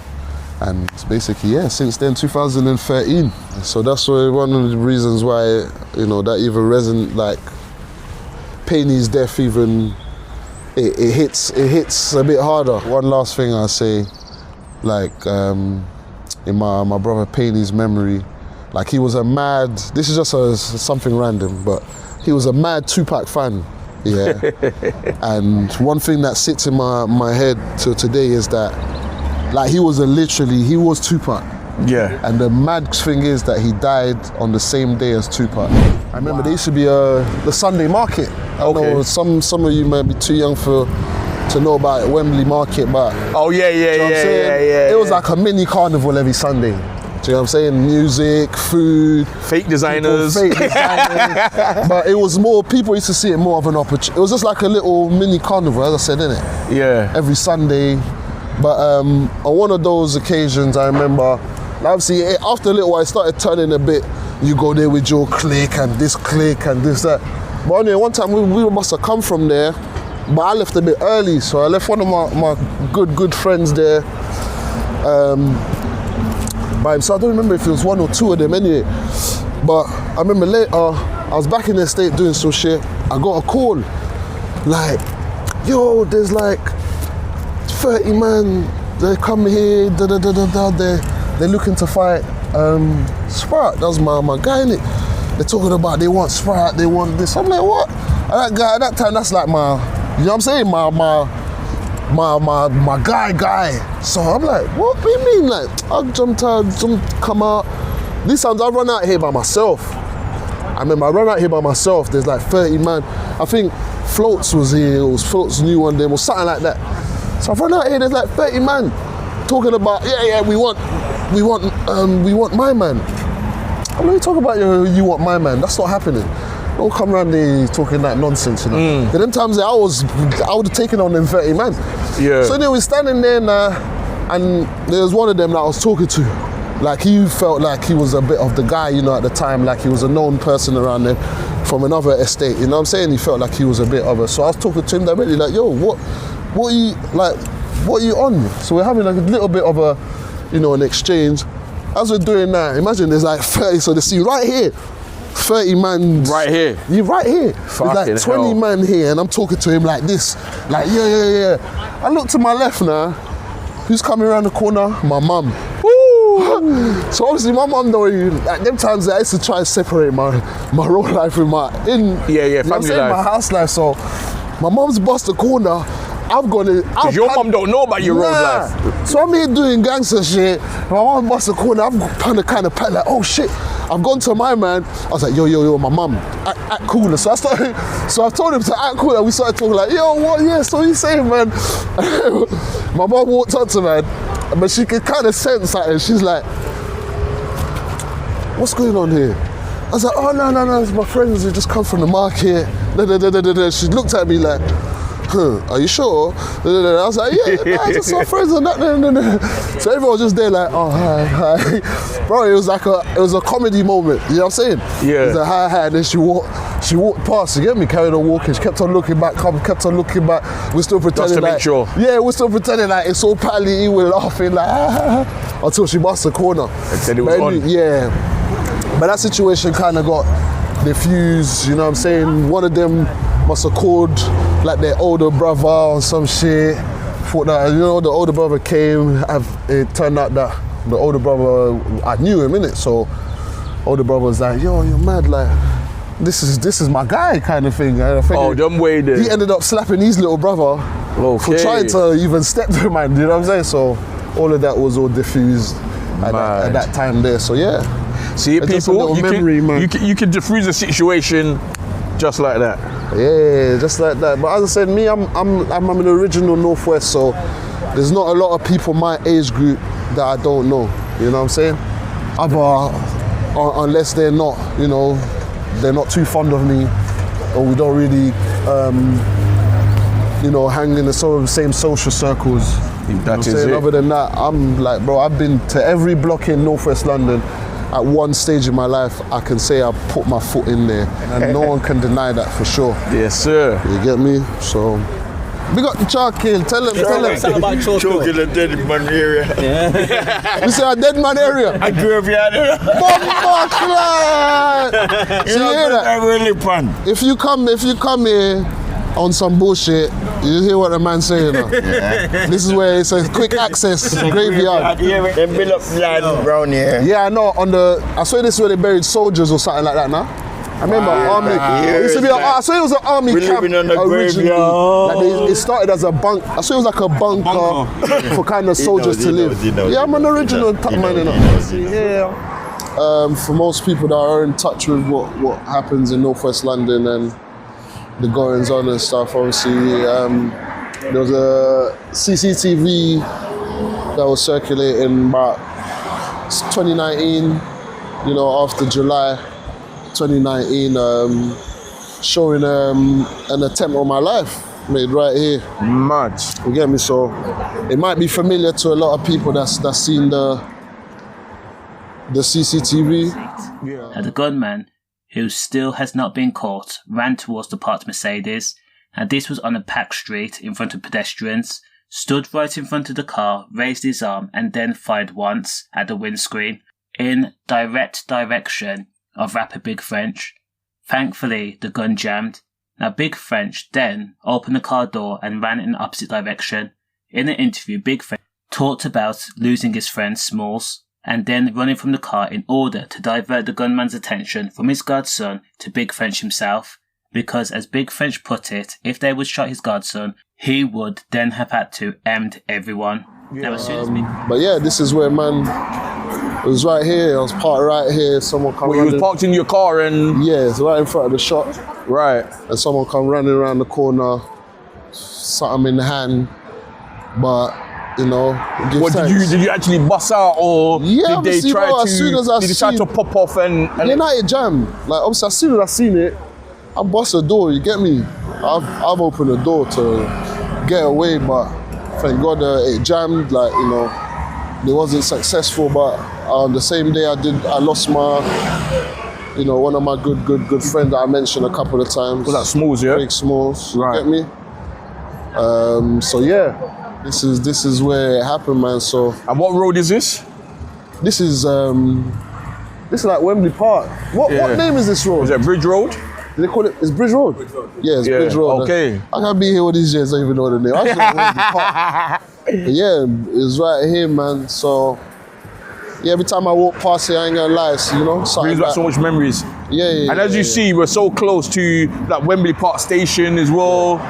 And basically, yeah, since then, 2013. So that's one of the reasons why, that even resonates, like, Payne's death even, it hits a bit harder. One last thing I say, like, in my brother Payne's memory, like he was a mad, this is just something random, but he was a mad Tupac fan, yeah. And one thing that sits in my head till today is that, like he was Tupac. Yeah. And the mad thing is that he died on the same day as Tupac. I remember there used to be the Sunday market. I know some of you might be too young to know about Wembley market, but oh yeah. It was like a mini carnival every Sunday. Do you know what I'm saying? Music, food, fake designers. But it was more, people used to see it more of an opportunity. It was just like a little mini carnival, as I said, innit? Yeah. Every Sunday. But on one of those occasions, I remember, obviously, after a little while, it started turning a bit. You go there with your clique and this, that. But anyway, one time we must have come from there, but I left a bit early, so I left one of my good friends there by himself. I don't remember if it was one or two of them anyway. But I remember later, I was back in the estate doing some shit. I got a call, like, yo, there's like 30 man, they come here, they're looking to fight Sprite. That was my guy, innit? They're talking about they want Sprite, they want this. I'm like, what? And that guy, at that time, that's like my, you know what I'm saying? My guy. So I'm like, what do you mean? Like, I jumped out, come out. These times I run out here by myself. I remember I ran out here by myself. There's like 30 man. I think Floats was here, it was Floats new one day, or something like that. So I've run out here, there's like 30 man talking about, we want my man. I'm not talking about you want my man, that's not happening. Don't come around there talking that nonsense, you know. But them times I would have taken on them 30 man. Yeah. So they were standing there and there was one of them that I was talking to. Like he felt like he was a bit of the guy, you know, at the time, like he was a known person around there from another estate, you know what I'm saying? He felt like he was a bit of a, so I was talking to him directly like, yo, what are you on? So we're having like a little bit of a, you know, an exchange. As we're doing that, imagine there's like 30, so they see right here, 30 man. Right here? Yeah, right here. Fucking there's like 20 hell. man here and I'm talking to him like this. Like, yeah. I look to my left now. Who's coming around the corner? My mum. So obviously my mum though, at them times I used to try to separate my real life with my family life. My house life. So my mum's bust the corner. I've gone in. Because your mum don't know about your road life. So I'm here doing gangster shit. My mum bust the corner. I've kind of pat like, oh shit. I've gone to my man. I was like, yo, my mum, act cooler. So I told him to act cooler. We started talking like, yo, what? Yeah, so you saying, man? My mum walked up to man, but she could kind of sense that, and she's like, what's going on here? I was like, oh no, it's my friends who just come from the market. She looked at me like, are you sure? I was like, yeah, I just saw friends and that. So everyone was just there like, oh, hi. Bro, it was a comedy moment, you know what I'm saying? Yeah. It was like, hi, and then she walked past, you get me, carried on walking. She kept on looking back, we're still pretending just to like, make sure. Yeah, we're still pretending like it's all pally, we're laughing like, until she bust the corner. And then it was on. Yeah. But that situation kind of got diffused, you know what I'm saying? One of them must have called like their older brother or some shit. Thought that, you know, the older brother came, it turned out that the older brother, I knew him, innit? So older brother was like, yo, you're mad, like, this is my guy kind of thing. Dumb way there. He ended up slapping his little brother for trying to even step to him, man, you know what I'm saying? So all of that was all diffused. at that time there. So yeah. See, It's just a people, little memory, man. you can diffuse a situation just like that. Yeah, just like that. But as I said, me, I'm an original Northwest, so there's not a lot of people my age group that I don't know. You know what I'm saying? Unless they're not, you know, they're not too fond of me, or we don't really, you know, hang in the same social circles. That is it. Other than that, I'm like, bro, I've been to every block in Northwest London. At one stage in my life, I can say I've put my foot in there, and no one can deny that for sure. Yes, sir. You get me? So, we got the CHALKHILL. Tell them. Something about CHALKHILL, a dead man area. You say a dead man area? I grew up here. Bomba clan! See, you hear that? I really fun. If you come here on some bullshit, you hear what the man saying. This is where it's a quick access graveyard. They build up land around here. Yeah, I know. I swear this is where they buried soldiers or something like that now. I remember army. It used to be. I swear it was an army camp living on the originally. graveyard. Like it started as a bunk. I swear it was like a bunker for kind of soldiers to live. Yeah, I'm an original man. Yeah. For most people that are in touch with what happens in Northwest London and the goings on and stuff, obviously, there was a CCTV that was circulating about 2019, you know, after July 2019, showing an attempt on my life made right here. Mad. You get me? So it might be familiar to a lot of people that's seen the CCTV. Yeah. The gunman, who still has not been caught, ran towards the parked Mercedes, and this was on a packed street in front of pedestrians, stood right in front of the car, raised his arm, and then fired once at the windscreen in direct direction of rapper Big French. Thankfully, the gun jammed. Now, Big French then opened the car door and ran in the opposite direction. In an interview, Big French talked about losing his friend Smalls, and then running from the car in order to divert the gunman's attention from his godson to Big French himself, because as Big French put it, if they would shot his godson, he would then have had to end everyone. Now, as soon as but yeah, this is where man, it was right here, I was parked right here, someone come You was parked in your car and... Yeah, it's right in front of the shop. Right. And someone come running around the corner, something in the hand, but you know, what did you actually bust out, or yeah, did they try to? As soon as I did they try to pop off and yeah, not it jammed. Like obviously, as soon as I seen it, I bust the door. You get me? I've opened the door to get away, but thank God it jammed. Like you know, it wasn't successful. But on the same day, I lost my, you know, one of my good friends that I mentioned a couple of times. Was that Smalls? Yeah. Big Smalls. Right. You get me? So yeah. This is where it happened, man. So. And what road is this? This is like Wembley Park. What name is this road? Is it Bridge Road? They call it. It's Bridge Road. Yeah, it's Bridge Road. Okay. I can't be here all these years. I don't even know the name. I should know Wembley Park. But yeah, it's right here, man. So yeah, every time I walk past here, I ain't gonna lie. So, you know, brings back so much memories. Yeah. And as you see, we're so close to that Wembley Park station as well.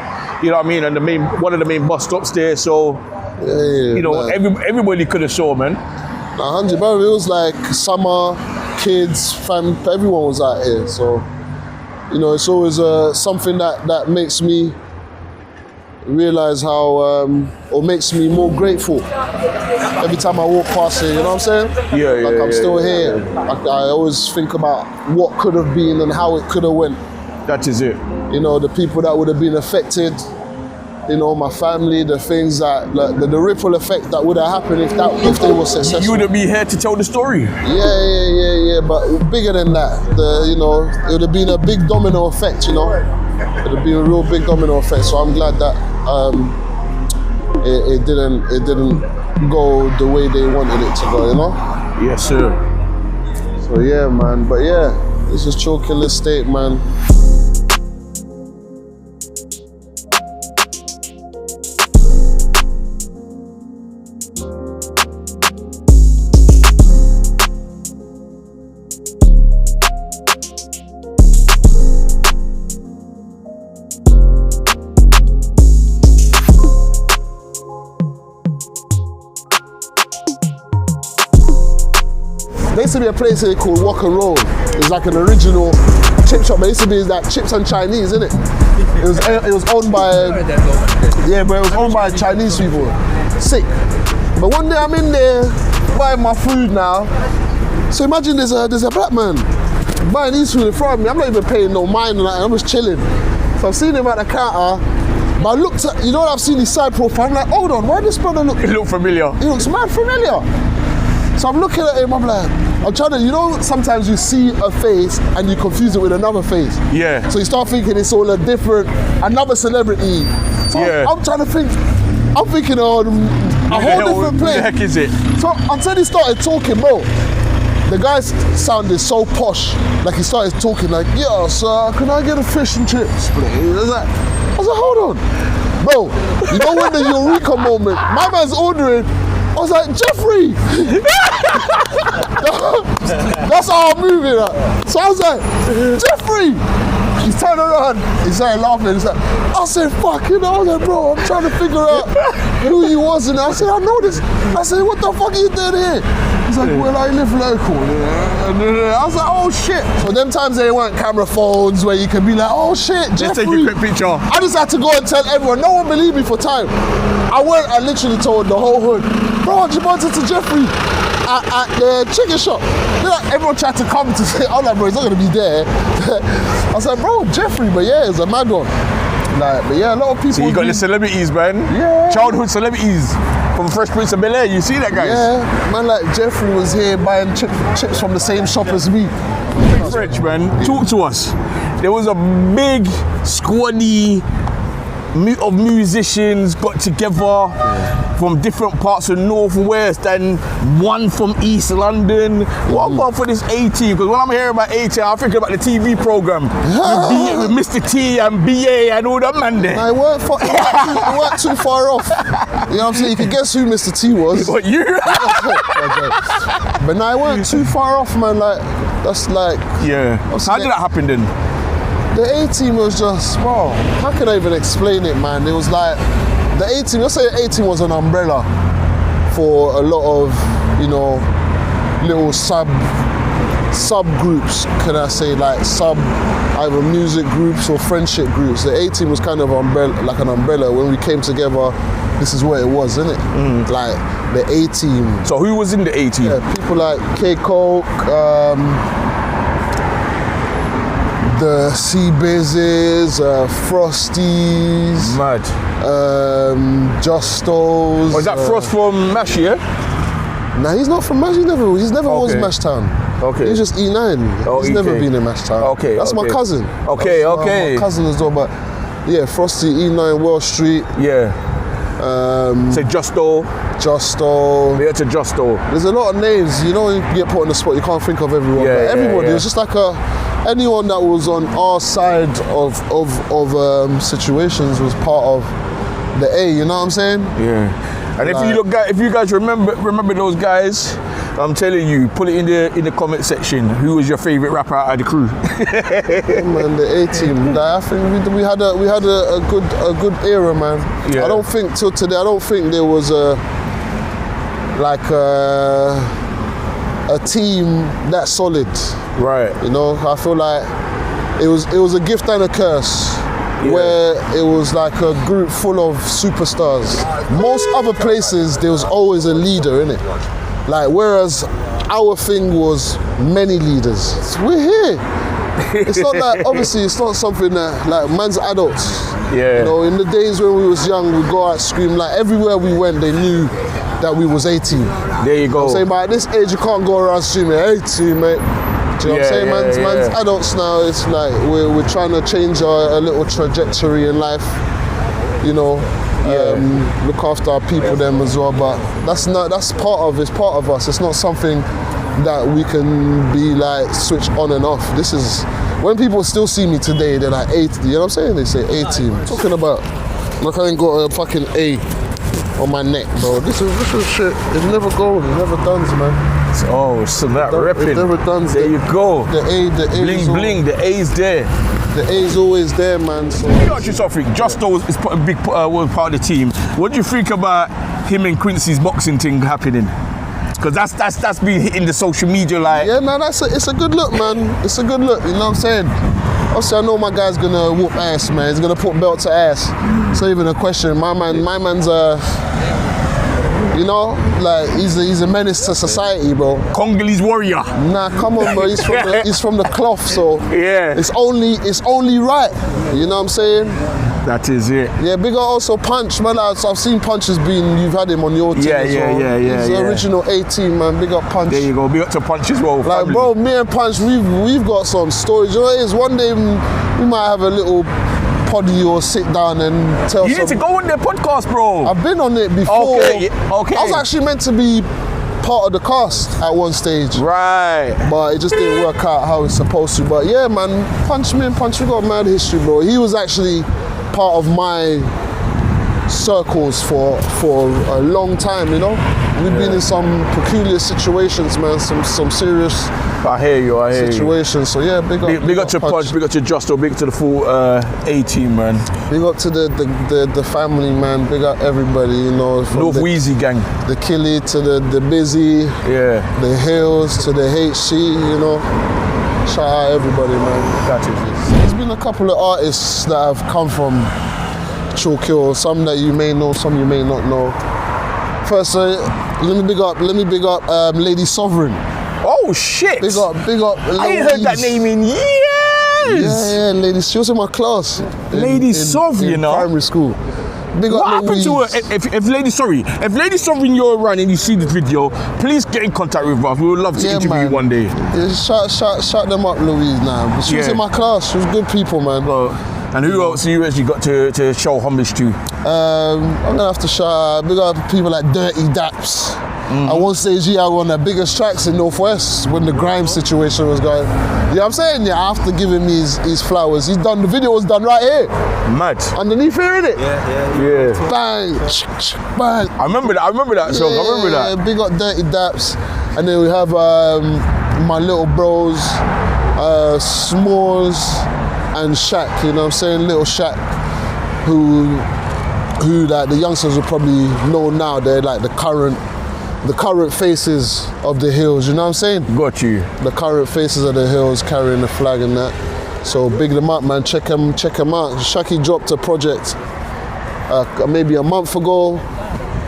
You know what I mean? And one of the main bus stops there. So, you know, everybody could have saw, man. 100, bro. It was like summer, kids, fam, everyone was out here. So, you know, it's always something that makes me realize how, or makes me more grateful every time I walk past here. You know what I'm saying? Yeah. Like I'm still here. Like, I always think about what could have been and how it could have went. That is it. You know, the people that would have been affected, you know, my family, the things that, like, the ripple effect that would have happened if they were successful. You wouldn't be here to tell the story. Yeah, but bigger than that, you know, it would have been a big domino effect, you know. It would have been a real big domino effect, so I'm glad that it didn't go the way they wanted it to go, you know? Yes, sir. So yeah, man, but yeah, this is CHALKHILL Estate, man. to be a place here called Walk and Roll. It's like an original chip shop. It used to be like chips and Chinese, isn't it? It was owned by but it was owned by Chinese people. Sick. But one day I'm in there buying my food now. So imagine there's a black man buying his food in front of me. I'm not even paying no mind, and I'm just chilling. So I've seen him at the counter. But I looked at, you know what, I've seen his side profile. I'm like, hold on, why does this brother look? He look familiar. He looks mad familiar. So I'm looking at him, I'm like, I'm trying to, you know, sometimes you see a face and you confuse it with another face. Yeah. So you start thinking it's all another celebrity. So I'm trying to think, I'm thinking on a whole different place. What the heck is it? So until he started talking, bro, the guy sounded so posh. Like he started talking like, yeah, sir, can I get a fish and chips, please? I was like, hold on. Bro, you know when the Eureka moment, my man's ordering, I was like, Jeffrey! That's how I'm moving. So I was like, Jeffrey! He's turned around, he started laughing. He's like, I said, fuck, you know, I was like, bro, I'm trying to figure out who he was. And I said, I know this. I said, what the fuck are you doing here? He's like, well, I live local. And I was like, oh shit. So them times there weren't camera phones where you could be like, oh shit, Jeffrey. Just take a quick picture. I just had to go and tell everyone. No one believed me for time. I literally told the whole hood, bro, I just wanted to Jeffrey at the chicken shop. Like, everyone tried to come to say, oh, like, bro, he's not gonna be there. I was like, bro, Jeffrey, but yeah, it's a mad one. Like, but yeah, a lot of people. So you got the celebrities, man. Yeah. Childhood celebrities from Fresh Prince of Bel-Air. You see that, guys? Yeah, man, like Jeffrey was here buying chips from the same shop as me. French, man, talk to us. There was a big squaddy of musicians got together from different parts of Northwest and one from East London. What about for this A-Team? Because when I'm hearing about A-Team, I'm thinking about the TV program with Mr. T and BA and all that man there. Nah, it weren't too far off. You know what I'm saying? You can guess who Mr. T was. What, you? But nah, it weren't too far off, man. Like, that's like... Yeah. How did that happen then? The A-Team was just, bro, how can I even explain it, man? It was like, the A-Team, let's say the A-Team was an umbrella for a lot of, you know, little subgroups, can I say, like either music groups or friendship groups. The A-Team was kind of like an umbrella. When we came together, this is what it was, isn't it? Like the A-Team. So who was in the A-Team? Yeah, people like K-Coke, the Seabizes, Frosties, Mad. Justos. Oh, is that Frost from Mash, yeah? Nah, he's not from Mash. He's never was Mash Town. Okay. He's just E9. Oh, he's EK. never been in Mash Town. Okay. That's my cousin. Okay, That's okay. my cousin as well, but yeah, Frosty, E9, Wall Street. Yeah. Say Justo. Yeah, to Justo. There's a lot of names, you know, when you get put on the spot, you can't think of everyone. Yeah, but everybody, yeah. it was just like anyone that was on our side of situations was part of the A, you know what I'm saying? Yeah. And if you guys remember those guys, I'm telling you, put it in the comment section. Who was your favorite rapper out of the crew? Yeah, man, the A-Team. I think we had a good era, man. Yeah. I don't think till today. I don't think there was a team that solid. Right. You know, I feel like it was a gift and a curse. Yeah. Where it was like a group full of superstars. Most other places there was always a leader in it. Like, whereas our thing was many leaders. We're here. It's not like, obviously, it's not something that, like, man's adults. Yeah. You know, in the days when we was young, we'd go out scream, like, everywhere we went, they knew that we was 18. There you go. I'm saying, but at this age, you can't go around screaming, 18, mate. Do you know what I'm saying? Man's adults now, it's like, we're trying to change a little trajectory in life, you know. Look after our people them as well, but it's part of us. It's not something that we can be like switch on and off. This is when people still see me today, they're like 80, you know what I'm saying? They say A-Team. Talking about like I ain't got a fucking A on my neck, bro. This is shit. It's never gold, it's never done, man. Oh, so that repping. It's never done. There you go. The A bling, the A's there. The A's always there, man. So let me ask you something. Justo was a big was part of the team. What do you think about him and Quincy's boxing thing happening? Because that's been hitting the social media like. Yeah, man, it's a good look, man. It's a good look, you know what I'm saying? Obviously, I know my guy's gonna whoop ass, man. He's gonna put belt to ass. It's not even a question. My man's you know, like he's a menace to society, bro. Congolese warrior. Nah, come on, bro. He's from the cloth, so Yeah. It's only right. You know what I'm saying? That is it. Yeah, big up also Punch, man. I've seen Punch you've had him on your team as well. Yeah. He's the original 18, man. Big up Punch. There you go. Big up to Punch as well. Like, family. bro, me and Punch, we've got some stories. You know what it is? One day we might have a little poddy or sit down and tell You need to go on their podcast, bro. I've been on it before. Okay. I was actually meant to be part of the cast at one stage. Right. But it just didn't work out how it's supposed to. But yeah, man, Punch, me and Punch, we got mad history, bro. He was actually part of my circles for a long time, you know. We've been in some peculiar situations, man, some serious I hear you. situations. So yeah, Big up to Punch, big up to Justo, big up to the full A team, man. Big up to the family, man. Big up everybody, you know. From North the Wheezy gang. the Killy to the Busy, Yeah. the Hills to the HC, you know. Shout out everybody, man. That is it. There's been a couple of artists that have come from CHALKHILL, some that you may know, some you may not know. First, let me big up Lady Sovereign. Oh shit! Big up. I ain't heard that name in years. Yeah, Lady. She was in my class. Lady Sovereign, you know? Primary school. Big up What happened to her? Louise. If Lady Sovereign you're around and you see this video, please get in contact with us. We would love to interview you one day. Yeah, shout them up, Louise. Now, she was Yeah. in my class. She was good people, man. And who else you actually got to show homage to? I'm gonna have to shout big up people like Dirty Daps. Mm-hmm. At one stage, he had one of the biggest tracks in Northwest when the grime situation was going. You know what I'm saying? Yeah, after giving me his flowers, the video was done right here. Mad. Underneath here, innit? Yeah. Bang, bang. I remember that song. I remember that. Yeah, big up Dirty Daps. And then we have my little bros, S'mores and Shaq, you know what I'm saying? Little Shaq, who like the youngsters will probably know now, they're like the current faces of the hills, you know what I'm saying? Got you. The current faces of the hills carrying the flag and that. So big them up, man. Check them out. Shaki dropped a project maybe a month ago.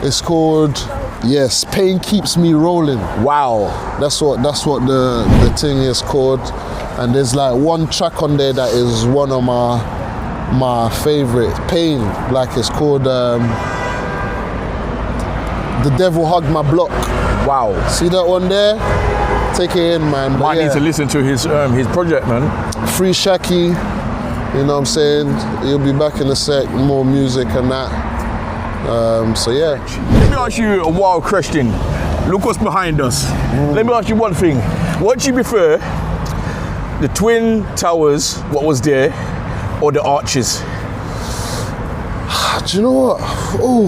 It's called Pain Keeps Me Rolling. Wow. That's what the thing is called. And there's like one track on there that is one of my favorite. Pain, like it's called The Devil Hugged My Block. Wow. See that one there? Take it in, man. But Might need to listen to his project, man. Free Shaki, you know what I'm saying? He'll be back in a sec, more music and that. So yeah. Let me ask you a wild question. Look what's behind us. Let me ask you one thing. What do you prefer? The Twin Towers, what was there, or the arches? Do you know what? Oh,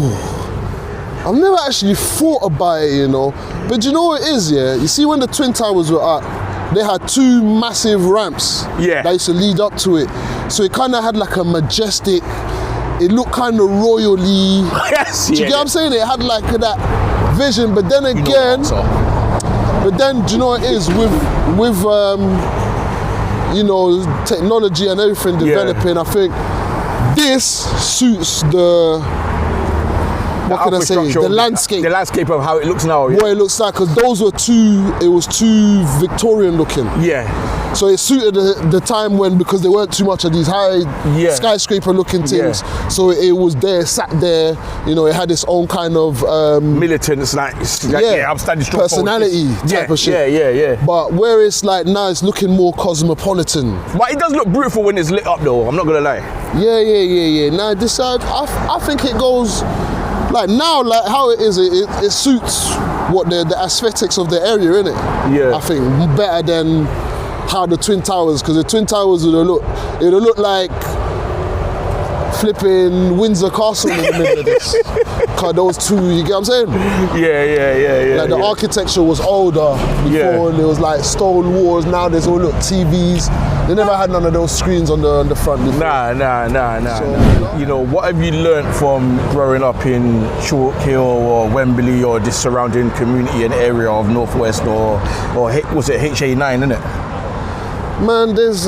I've never actually thought about it, you know. But do you know what it is, yeah? You see when the Twin Towers were up, they had two massive ramps that used to lead up to it. So it kind of had like a majestic, it looked kind of royally. Yes, do you get what I'm saying? It had like that vision, but then again, do you know what it is? With you know, technology and everything developing, I think this suits the landscape. The landscape of how it looks now. Yeah. What it looks like, because those were too Victorian looking. Yeah. So it suited the time when, because there weren't too much of these high skyscraper looking things. Yeah. So it was there, sat there, you know, it had its own kind of militants, I'm standing strong personality type of shit. Yeah. But where it's like now it's looking more cosmopolitan. But it does look beautiful when it's lit up though, I'm not gonna lie. Yeah. Now this side, I think it goes like now, like how it is, it suits what the aesthetics of the area, innit? Yeah. I think better than how the Twin Towers, because the Twin Towers would have looked like flipping Windsor Castle in the middle of this. Cause those two, you get what I'm saying? Yeah. Like the architecture was older before, and there was like stone walls. Now there's all TVs. They never had none of those screens on the front before. Nah. You know, what have you learnt from growing up in CHALKHILL or Wembley or this surrounding community and area of Northwest or was it HA9, innit? Man, there's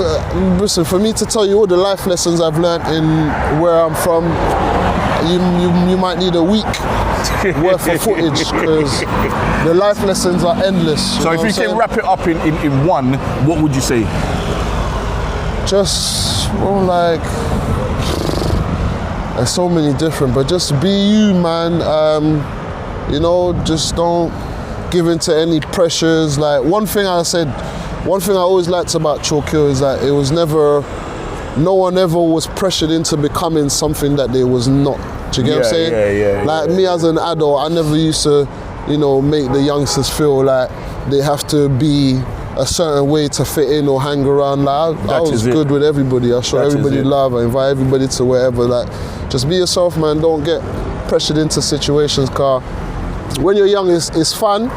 listen, for me to tell you all the life lessons I've learnt in where I'm from, you might need a week worth of footage because the life lessons are endless. So if you can wrap it up in one, what would you say? Just, well, like, there's so many different, but just be you, man. You know, just don't give in to any pressures. Like, one thing I always liked about CHALKHILL is that it was never, no one ever was pressured into becoming something that they was not. Do you get what I'm saying? Like me as an adult, I never used to, you know, make the youngsters feel like they have to be a certain way to fit in or hang around. Like I was good with everybody. I show everybody love. I invite everybody to wherever. Like, just be yourself, man. Don't get pressured into situations, car. When you're young, it's fun.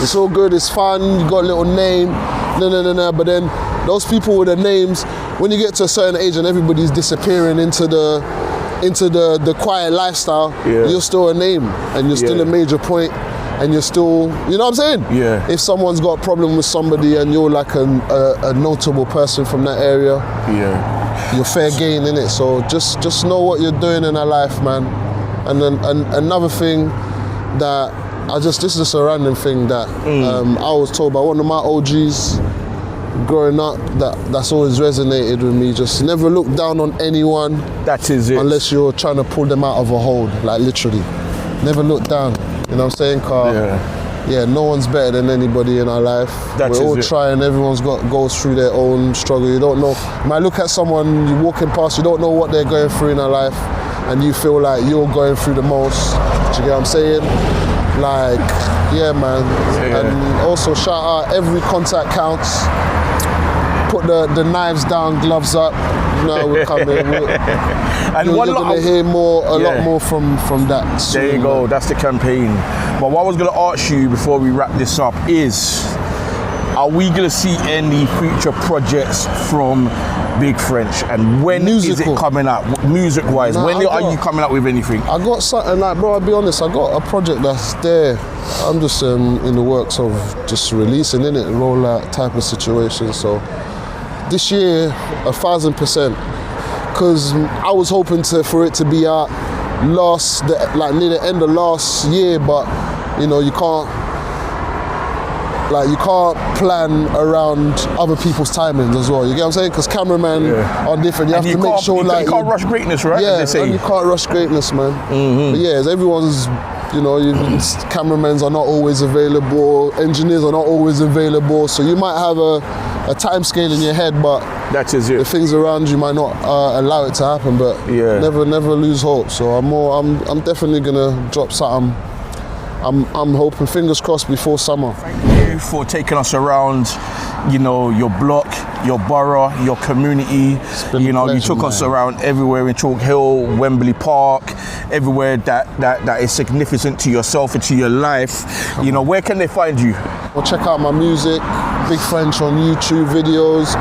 It's all good. It's fun. You got a little name. But then those people with the names, when you get to a certain age and everybody's disappearing into the quiet lifestyle, you're still a name and you're still a major point. And you're still, you know what I'm saying? Yeah. If someone's got a problem with somebody and you're like a notable person from that area, you're fair game, innit? So just know what you're doing in our life, man. And then another thing that this is just a random thing that I was told by one of my OGs growing up that's always resonated with me. Just never look down on anyone. That is it. Unless you're trying to pull them out of a hold, like literally. Never look down. You know what I'm saying, Carl? Yeah, no one's better than anybody in our life. We're all trying, everyone's goes through their own struggle. You don't know. You might look at someone, you're walking past, you don't know what they're going through in their life, and you feel like you're going through the most. Do you get what I'm saying? Like, yeah, man. And also shout out, every contact counts. Put the knives down, gloves up. No, we're coming. And you're going to hear a lot more from that soon. There you go, man. That's the campaign. But what I was going to ask you before we wrap this up is, are we going to see any future projects from Big French? And when is it coming out, music-wise? When are you coming out with anything? I got something, like, bro, I'll be honest, I got a project that's there. I'm just in the works of just releasing, innit, rollout type of situation. So this year, 1,000%. Because I was hoping for it to be out near the end of last year, but you know, you can't plan around other people's timings as well. You get what I'm saying? Because cameramen are different. You have to make sure, like, you can't rush greatness, right? Yeah, and you can't rush greatness, man. But yeah, everyone's, you know, cameramans are not always available, engineers are not always available, so you might have a time scale in your head, but the things around you might not allow it to happen. But never lose hope. So I'm definitely gonna drop something. I'm hoping, fingers crossed, before summer. Thank you for taking us around, you know, your block, your borough, your community. You know, you took us around everywhere in CHALKHILL, Wembley Park, everywhere that is significant to yourself and to your life. You know, where can they find you? Well, check out my music, Big French on YouTube videos,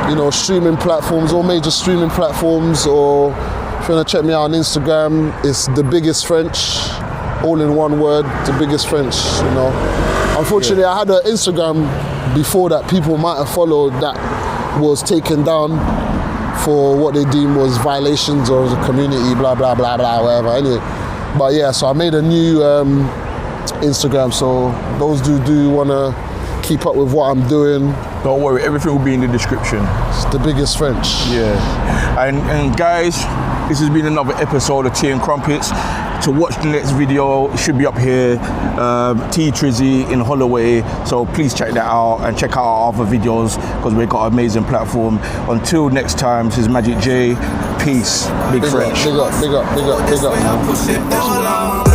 you know, streaming platforms, all major streaming platforms, or if you want to check me out on Instagram, it's The Biggest French, all in one word, The Biggest French, you know. Unfortunately, I had an Instagram before that people might have followed that was taken down for what they deemed was violations of the community, blah, blah, blah, blah, whatever. Anyway, but yeah, so I made a new Instagram, so those do want to keep up with what I'm doing. Don't worry, everything will be in the description. It's The Biggest French. Yeah. And guys, this has been another episode of Tea&Crumpets. To watch the next video, it should be up here, Trizzy in Holloway. So please check that out and check out our other videos because we've got an amazing platform. Until next time, this is Magic J. Peace. Big French. Big up.